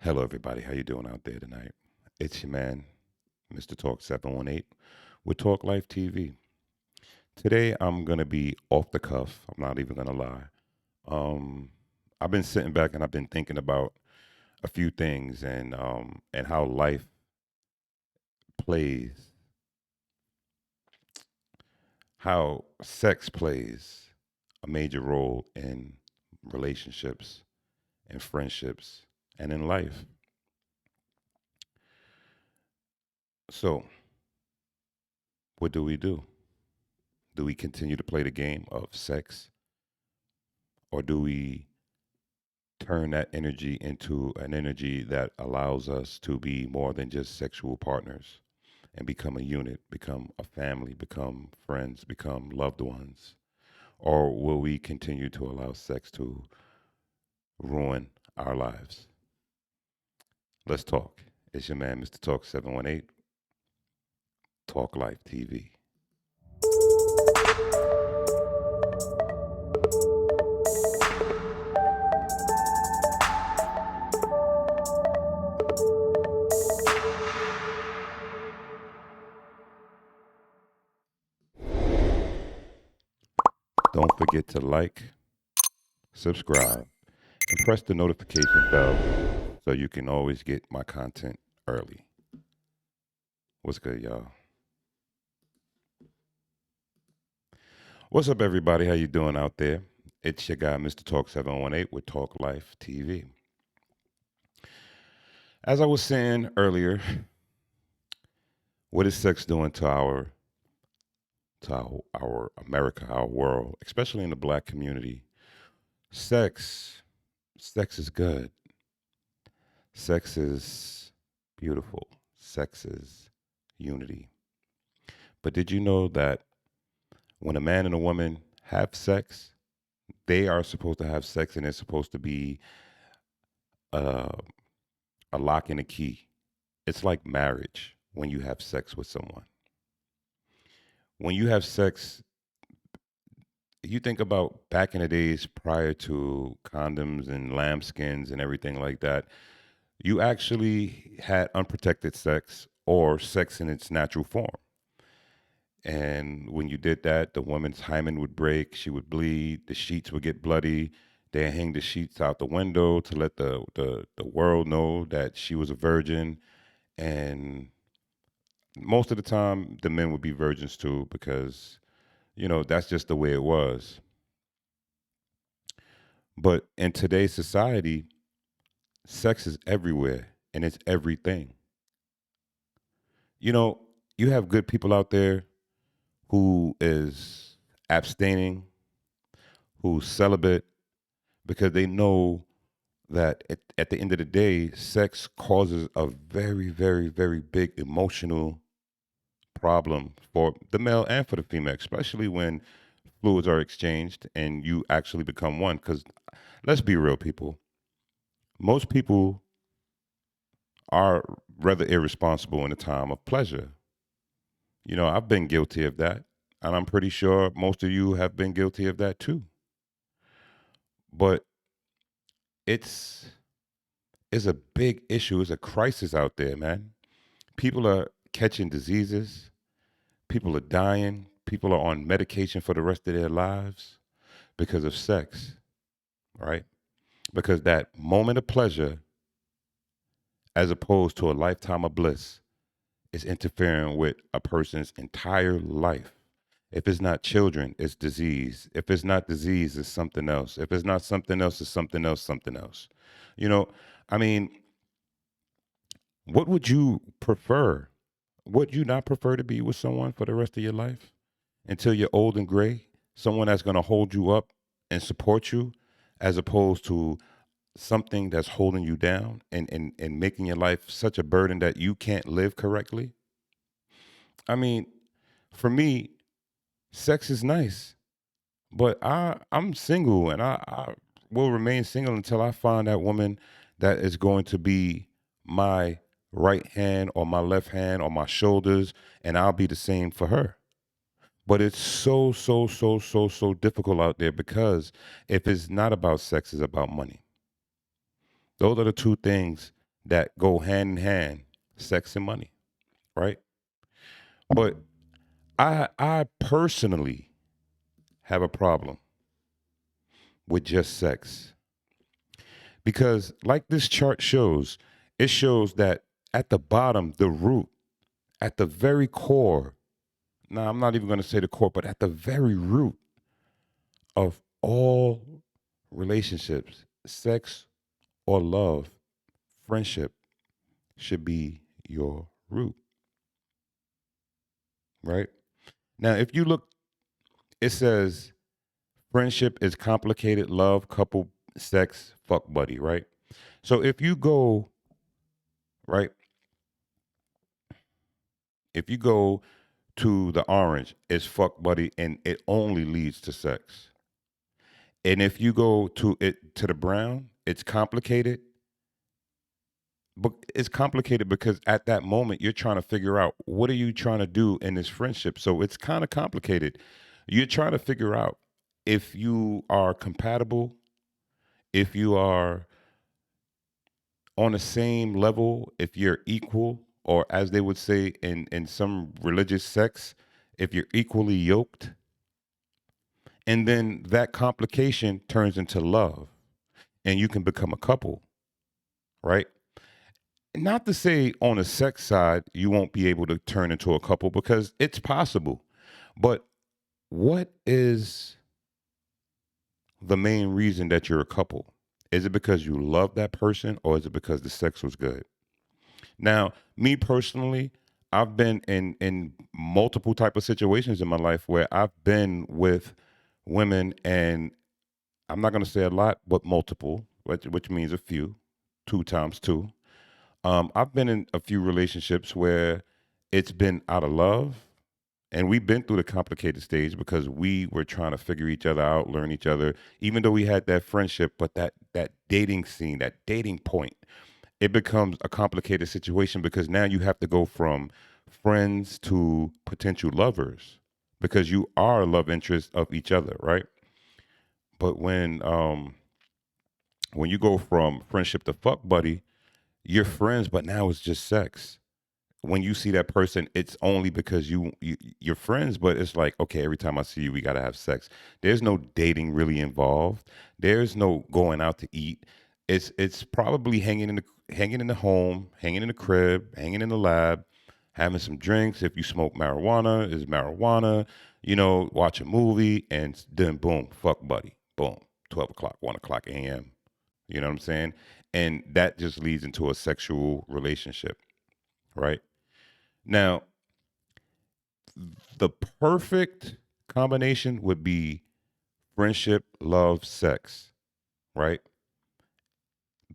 Hello, everybody. How you doing out there tonight? It's your man, Mr. Talk 718 with Talk Life TV. Today, I'm gonna be off the cuff. I'm not even gonna lie. Um, I've been sitting back and I've been thinking about a few things and how life plays, how sex plays a major role in relationships and friendships and in life. So, what do we do? Do we continue to play the game of sex, or do we turn that energy into an energy that allows us to be more than just sexual partners and become a unit, become a family, become friends, become loved ones? Or will we continue to allow sex to ruin our lives? Let's talk. It's your man, Mr. Talk 718, Talk Life TV. Don't forget to like, subscribe, and press the notification bell so you can always get my content early. What's good, y'all? What's up, everybody? How you doing out there? It's your guy, Mr. Talk 718 with Talk Life TV. As I was saying earlier, what is sex doing to our America, our world, especially in the black community? Sex, sex is good. Sex is beautiful. Sex is unity. But did you know that when a man and a woman have sex, they are supposed to have sex and it's supposed to be uh, a lock and a key. It's like marriage when you have sex with someone. When you have sex, you think about back in the days prior to condoms and lambskins and everything like that, you actually had unprotected sex or sex in its natural form. And when you did that, the woman's hymen would break, she would bleed, the sheets would get bloody. They hang the sheets out the window to let the world know that she was a virgin. And most of the time, the men would be virgins too, because, that's just the way it was. But in today's society, sex is everywhere and it's everything. You know, you have good people out there who is abstaining, who's celibate, because they know that at the end of the day, sex causes a very, very, very big emotional problem for the male and for the female, especially when fluids are exchanged and you actually become one. Because let's be real, people. Most people are rather irresponsible in a time of pleasure. I've been guilty of that, and I'm pretty sure most of you have been guilty of that too. But it's it's a big issue. It's a crisis out there, man. People are catching diseases. People are dying. People are on medication for the rest of their lives because of sex, right? Because that moment of pleasure, as opposed to a lifetime of bliss, is interfering with a person's entire life. If it's not children, it's disease. If it's not disease, it's something else. If it's not something else, it's something else, something else. You know, I mean, what would you prefer? Would you not prefer to be with someone for the rest of your life until you're old and gray? Someone that's going to hold you up and support you, as opposed to something that's holding you down and making your life such a burden that you can't live correctly? I mean, for me, sex is nice, but I'm single and I will remain single until I find that woman that is going to be my right hand or my left hand or my shoulders, and I'll be the same for her. But it's so, so, so, so, so difficult out there because if it's not about sex, it's about money. Those are the two things that go hand in hand, sex and money, right? But I personally have a problem with just sex because, like this chart shows, it shows that at the bottom, the root, at the very core, now I'm not even going to say the core, but at the very root of all relationships, sex or love, friendship should be your root, right? Now, if you look, it says friendship is complicated, love, couple, sex, fuck buddy, right? So if you go, right, if you go to the orange, it's fuck buddy and it only leads to sex. And if you go to it to the brown, it's complicated. But it's complicated because at that moment you're trying to figure out what are you trying to do in this friendship. So it's kind of complicated. You're trying to figure out if you are compatible, if you are on the same level, if you're equal, or as they would say in some religious sects, if you're equally yoked. And then that complication turns into love and you can become a couple, right? Not to say on the sex side, you won't be able to turn into a couple because it's possible. But what is the main reason that you're a couple? Is it because you love that person or is it because the sex was good? Now, me personally, I've been in multiple type of situations in my life where I've been with women and I'm not going to say a lot, but multiple, which means a few, two times two. I've been in a few relationships where it's been out of love, and we've been through the complicated stage because we were trying to figure each other out, learn each other, even though we had that friendship, but that dating scene, that dating point, it becomes a complicated situation because now you have to go from friends to potential lovers because you are a love interest of each other, right? But when you go from friendship to fuck buddy, you're friends, but now it's just sex. When you see that person, it's only because you're friends, but it's like, okay, every time I see you, we gotta have sex. There's no dating really involved. There's no going out to eat. It's probably hanging in the home, hanging in the crib, hanging in the lab, having some drinks. If you smoke marijuana, is marijuana, watch a movie, and then boom, fuck buddy. Boom. 12 o'clock, 1 o'clock AM. You know what I'm saying? And that just leads into a sexual relationship, right? Now, the perfect combination would be friendship, love, sex, right?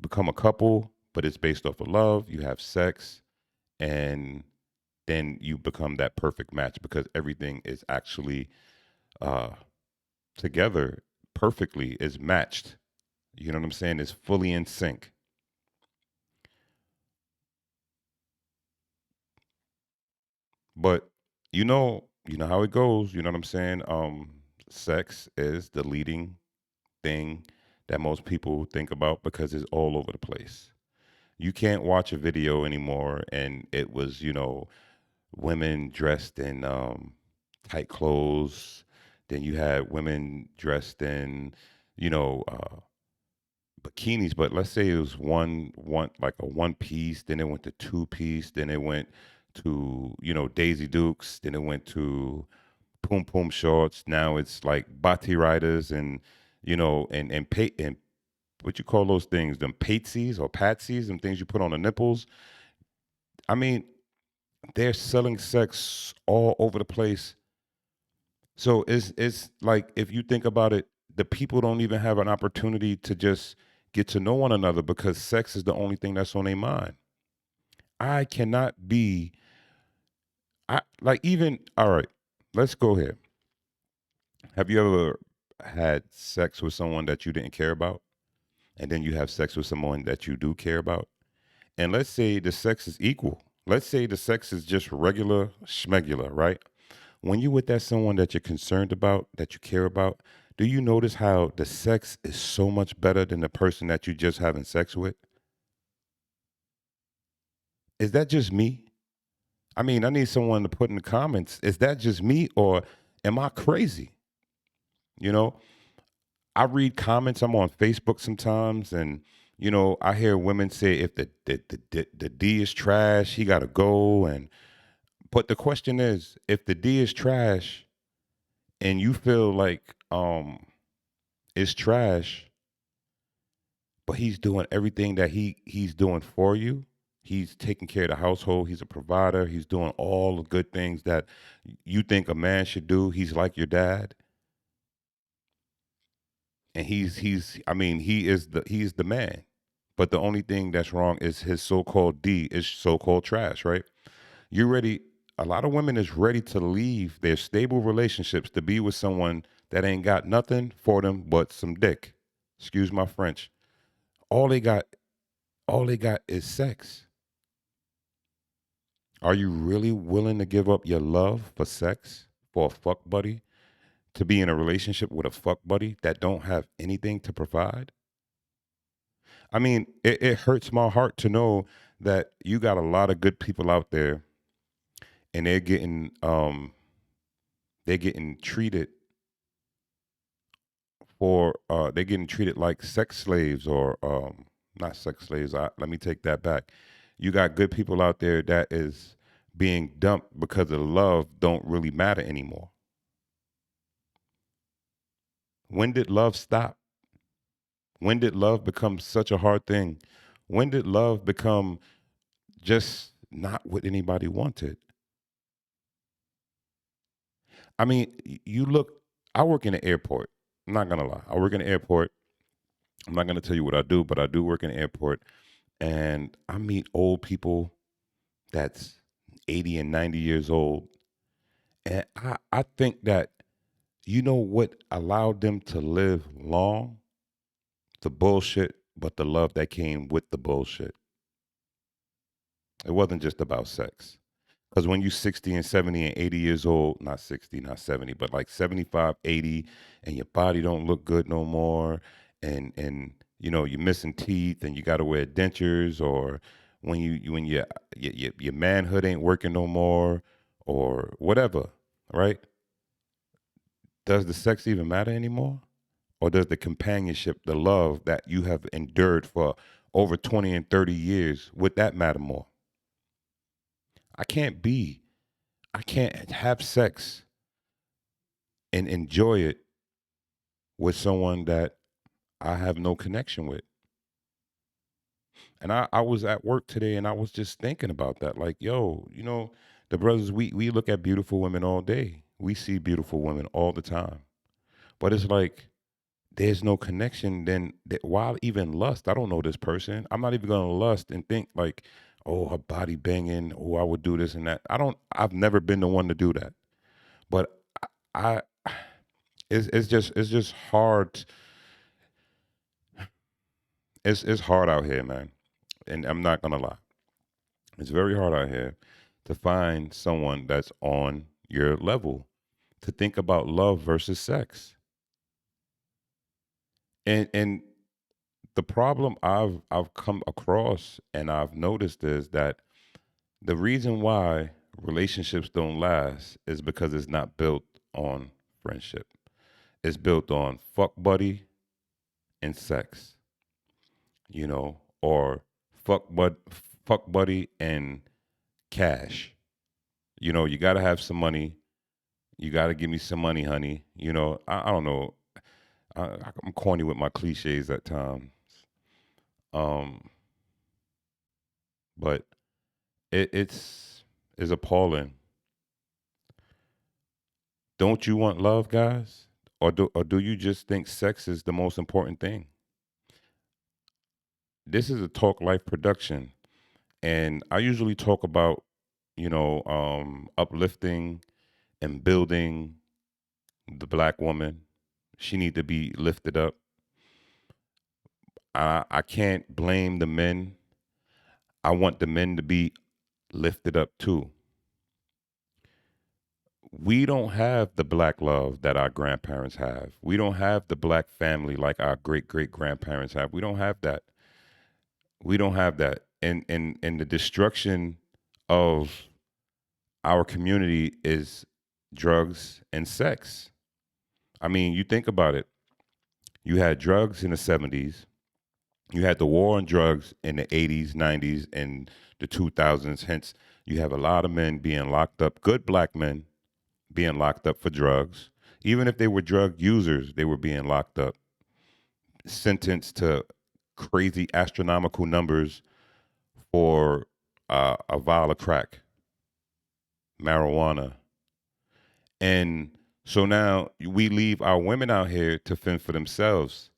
Become a couple, but it's based off of love. You have sex, and then you become that perfect match because everything is actually uh, together perfectly, is matched. You know what I'm saying? It's fully in sync. But you know how it goes. You know what I'm saying? Sex is the leading thing that most people think about because it's all over the place. You can't watch a video anymore and it was, women dressed in tight clothes. Then you had women dressed in, you know, uh, bikinis. But let's say it was one like a one piece. Then it went to two piece. Then it went to Daisy Dukes. Then it went to Poom Poom shorts. Now it's like bati riders and and what you call those things, them patsies or patsies, them things you put on the nipples. I mean, they're selling sex all over the place. So it's like if you think about it, the people don't even have an opportunity to just get to know one another because sex is the only thing that's on their mind. I cannot be I like even all right, let's go here. Have you ever had sex with someone that you didn't care about? And then you have sex with someone that you do care about? And let's say the sex is equal. Let's say the sex is just regular schmegular, right? When you with that someone that you're concerned about, that you care about, do you notice how the sex is so much better than the person that you just having sex with? Is that just me? I mean, I need someone to put in the comments. Is that just me, or am I crazy? You know, I read comments. I'm on Facebook sometimes, and I hear women say if the D is trash, he got to go. And but the question is, if the D is trash, and you feel like it's trash, but he's doing everything that he's doing for you. He's taking care of the household. He's a provider. He's doing all the good things that you think a man should do. He's like your dad, and he's. I mean, he's the man. But the only thing that's wrong is his so-called D is so-called trash, right? You're ready. A lot of women is ready to leave their stable relationships to be with someone that ain't got nothing for them but some dick. Excuse my French. All they got, all they got is sex. Are you really willing to give up your love for sex, for a fuck buddy, to be in a relationship with a fuck buddy that don't have anything to provide? I mean, it hurts my heart to know that you got a lot of good people out there, and they're getting treated they're getting treated like sex slaves, or not sex slaves. Let me take that back. You got good people out there that is being dumped because the love don't really matter anymore. When did love stop? When did love become such a hard thing? When did love become just not what anybody wanted? I mean, you look, I work in an airport. I'm not gonna lie. I work in an airport. I'm not gonna tell you what I do, but I do work in an airport, and I meet old people that's 80 and 90 years old. And I think that you know what allowed them to live long? The bullshit, but the love that came with the bullshit. It wasn't just about sex. Because when you're 60 and 70 and 80 years old, not 60, not 70, but like 75, 80, and your body don't look good no more, and you're missing teeth and you got to wear dentures, or when your manhood ain't working no more, or whatever, right? Does the sex even matter anymore? Or does the companionship, the love that you have endured for over 20 and 30 years, would that matter more? I can't be, I can't have sex and enjoy it with someone that I have no connection with. And I was at work today and I was just thinking about that. Like, yo, the brothers, we look at beautiful women all day. We see beautiful women all the time. But it's like, there's no connection, then why even lust? I don't know this person. I'm not even gonna lust and think like, oh, her body banging, oh, I would do this and that. I've never been the one to do that. But I it's just hard. It's hard out here, man. And I'm not gonna lie. It's very hard out here to find someone that's on your level, to think about love versus sex. And the problem I've come across and I've noticed is that the reason why relationships don't last is because it's not built on friendship. It's built on fuck buddy and sex, or fuck buddy and cash. You got to have some money. You got to give me some money, honey. I don't know. I'm corny with my cliches at times. Um, but it's appalling. Don't you want love, guys? Or do you just think sex is the most important thing? This is a Talk Life production, and I usually talk about, uplifting and building the black woman. She need to be lifted up. I can't blame the men. I want the men to be lifted up too. We don't have the black love that our grandparents have. We don't have the black family like our great great grandparents have. We don't have that. We don't have that. and the destruction of our community is drugs and sex. I mean, you think about it. You had drugs in the 70s. You had the war on drugs in the 80s, 90s, and the 2000s. Hence, you have a lot of men being locked up, good black men being locked up for drugs. Even if they were drug users, they were being locked up, sentenced to crazy astronomical numbers for a vial of crack, marijuana. And so now we leave our women out here to fend for themselves.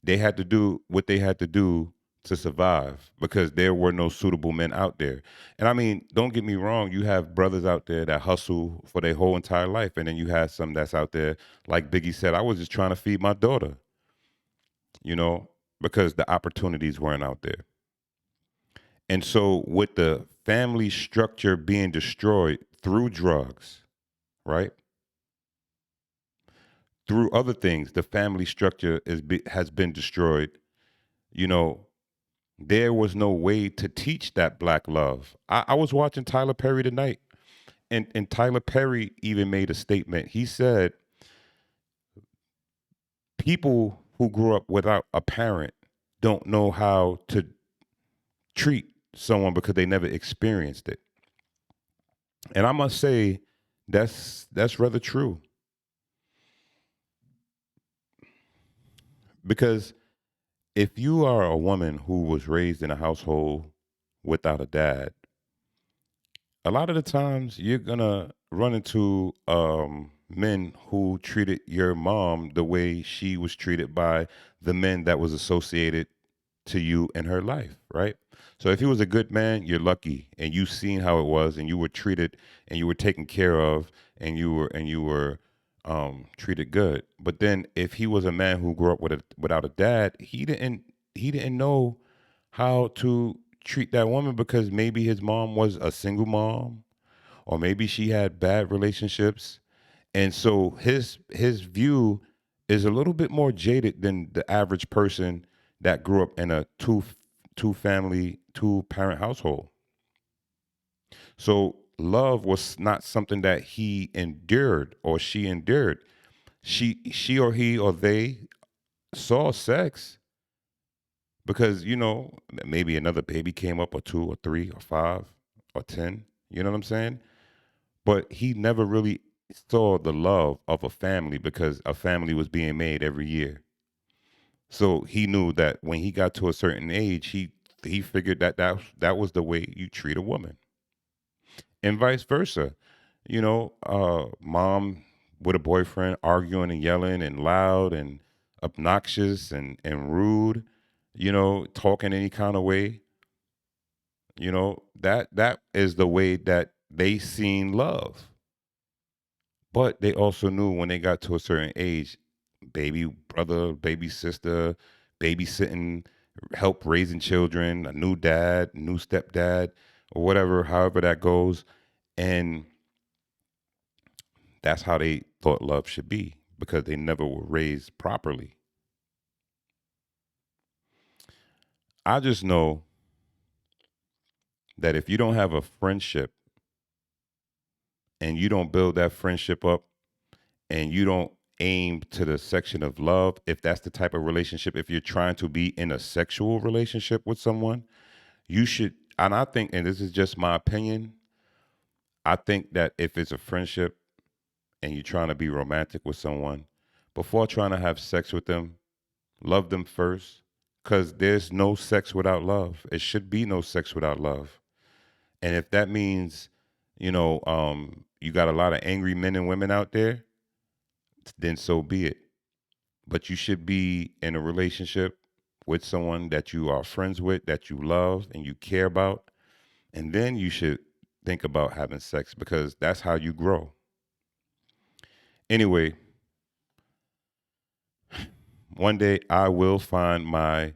They had to do what they had to do to survive because there were no suitable men out there. And I mean, don't get me wrong, you have brothers out there that hustle for their whole entire life. And then you have some that's out there, like Biggie said, I was just trying to feed my daughter, you know, because the opportunities weren't out there. And so, with the family structure being destroyed through drugs, right? Through other things, the family structure has been destroyed. You know, there was no way to teach that black love. I was watching Tyler Perry tonight, and Tyler Perry even made a statement. He said, people who grew up without a parent don't know how to treat someone because they never experienced it. And I must say, that's rather true because if you are a woman who was raised in a household without a dad, a lot of the times you're gonna run into men who treated your mom the way she was treated by the men that was associated to you in her life, right? So if he was a good man, you're lucky, and you seen how it was, and you were treated, and you were taken care of, and you were treated good. But then if he was a man who grew up without a dad, he didn't know how to treat that woman because maybe his mom was a single mom, or maybe she had bad relationships, and so his view is a little bit more jaded than the average person that grew up in a two parent household. So love was not something that he endured or she endured. She or he or they saw sex because maybe another baby came up, or two or three or five or 10. You know what I'm saying? But he never really saw the love of a family because a family was being made every year. So he knew that when he got to a certain age, he figured that was the way you treat a woman, and vice versa. Mom with a boyfriend arguing and yelling and loud and obnoxious and rude, talking any kind of way. That is the way that they seen love. But they also knew when they got to a certain age, baby brother, baby sister, babysitting, help raising children, a new dad, new stepdad, or whatever, however that goes. And that's how they thought love should be because they never were raised properly. I just know that if you don't have a friendship and you don't build that friendship up and you don't aim to the section of love, if that's the type of relationship, if you're trying to be in a sexual relationship with someone, you should, and I think, and this is just my opinion, I think that if it's a friendship and you're trying to be romantic with someone, before trying to have sex with them, love them first. Because there's no sex without love. It should be no sex without love. And if that means, you got a lot of angry men and women out there, then so be it. But you should be in a relationship with someone that you are friends with, that you love and you care about. And then you should think about having sex because that's how you grow. Anyway, one day I will find my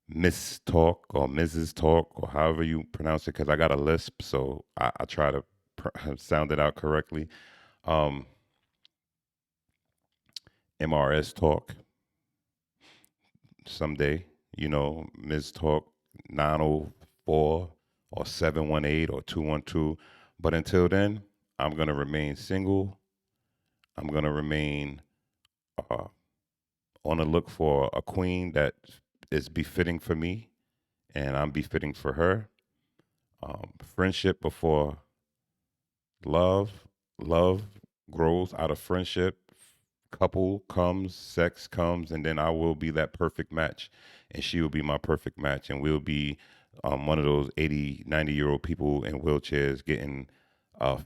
Miss Talk or Mrs. Talk or however you pronounce it because I got a lisp, so I try to sound it out correctly. Um, MRS Talk someday, Ms. Talk. 904 or 718 or 212. But until then, I'm going to remain single. I'm going to remain uh, on the look for a queen that is befitting for me and I'm befitting for her. Friendship before love. Love grows out of friendship. Couple comes, sex comes, and then I will be that perfect match. And she will be my perfect match. And we'll be one of those 80, 90-year-old people in wheelchairs getting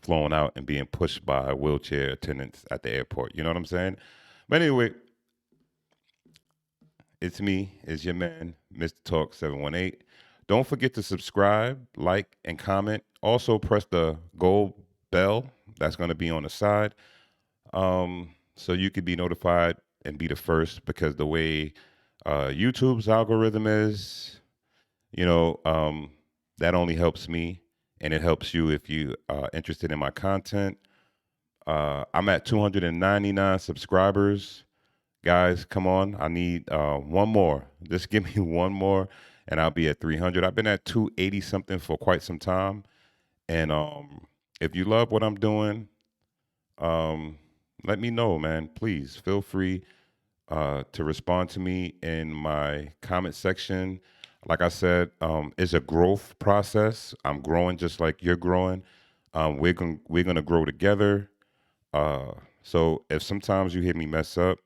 flown out and being pushed by wheelchair attendants at the airport. You know what I'm saying? But anyway, it's me, it's your man, Mr. Talk 718. Don't forget to subscribe, like, and comment. Also, press the gold bell that's going to be on the side, so you could be notified and be the first. Because the way YouTube's algorithm is, you know, that only helps me, and it helps you if you are interested in my content. I'm at 299 subscribers. Guys, come on. I need one more. Just give me one more and I'll be at 300. I've been at 280 something for quite some time. And if you love what I'm doing, um, let me know, man. Please feel free to respond to me in my comment section. Like I said, it's a growth process. I'm growing just like you're growing. We're gonna grow together. Uh, so if sometimes you hear me mess up,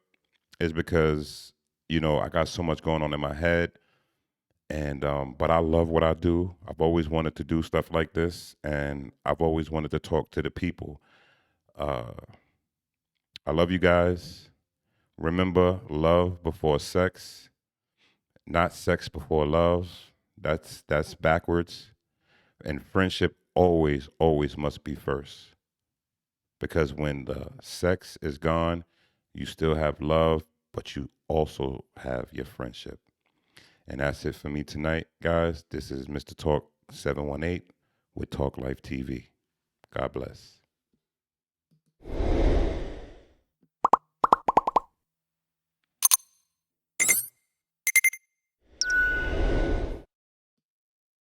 is because I got so much going on in my head, and but I love what I do. I've always wanted to do stuff like this, and I've always wanted to talk to the people. Uh, I love you guys. Remember, love before sex, not sex before love. That's backwards. And friendship always, always must be first. Because when the sex is gone, you still have love, but you also have your friendship. And that's it for me tonight, guys. This is Mr. Talk 718 with Talk Life TV. God bless.